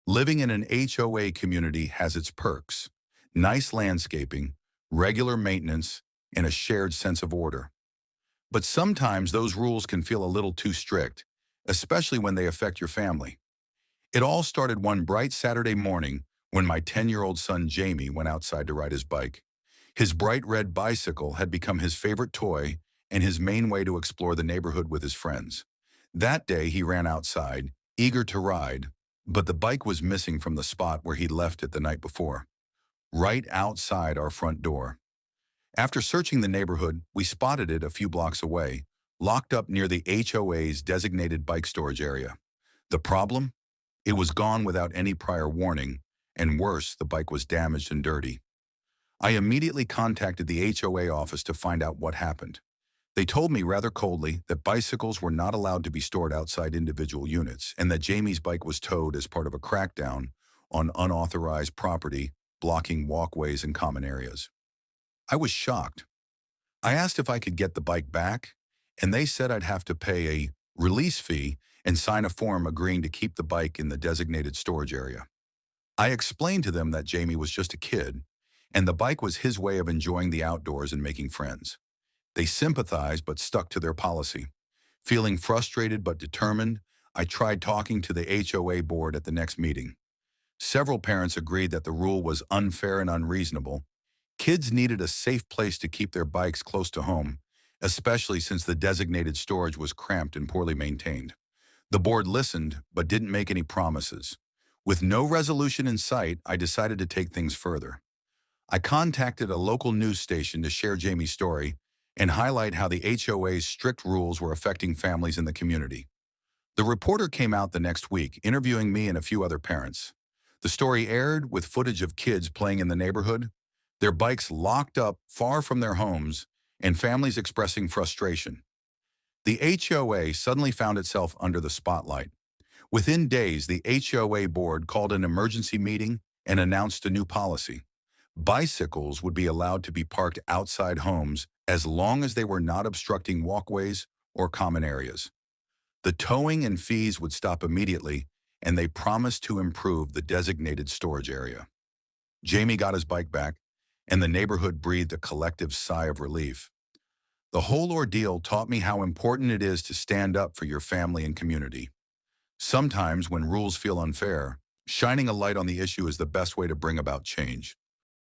Living in an HOA community has its perks: nice landscaping, regular maintenance, and a shared sense of order. But sometimes those rules can feel a little too strict, especially when they affect your family. It all started one bright Saturday morning when my 10-year-old son Jamie went outside to ride his bike. His bright red bicycle had become his favorite toy and his main way to explore the neighborhood with his friends. That day he ran outside, eager to ride, but the bike was missing from the spot where he'd left it the night before, right outside our front door. After searching the neighborhood, we spotted it a few blocks away, locked up near the HOA's designated bike storage area. The problem? It was gone without any prior warning, and worse, the bike was damaged and dirty. I immediately contacted the HOA office to find out what happened. They told me rather coldly that bicycles were not allowed to be stored outside individual units and that Jamie's bike was towed as part of a crackdown on unauthorized property, blocking walkways and common areas. I was shocked. I asked if I could get the bike back, and they said I'd have to pay a release fee and sign a form agreeing to keep the bike in the designated storage area. I explained to them that Jamie was just a kid, and the bike was his way of enjoying the outdoors and making friends. They sympathized but stuck to their policy. Feeling frustrated but determined, I tried talking to the HOA board at the next meeting. Several parents agreed that the rule was unfair and unreasonable. Kids needed a safe place to keep their bikes close to home, especially since the designated storage was cramped and poorly maintained. The board listened but didn't make any promises. With no resolution in sight, I decided to take things further. I contacted a local news station to share Jamie's story and highlight how the HOA's strict rules were affecting families in the community. The reporter came out the next week, interviewing me and a few other parents. The story aired with footage of kids playing in the neighborhood, their bikes locked up far from their homes, and families expressing frustration. The HOA suddenly found itself under the spotlight. Within days, the HOA board called an emergency meeting and announced a new policy. Bicycles would be allowed to be parked outside homes as long as they were not obstructing walkways or common areas. The towing and fees would stop immediately, and they promised to improve the designated storage area. Jamie got his bike back, and the neighborhood breathed a collective sigh of relief. The whole ordeal taught me how important it is to stand up for your family and community. Sometimes, when rules feel unfair, shining a light on the issue is the best way to bring about change.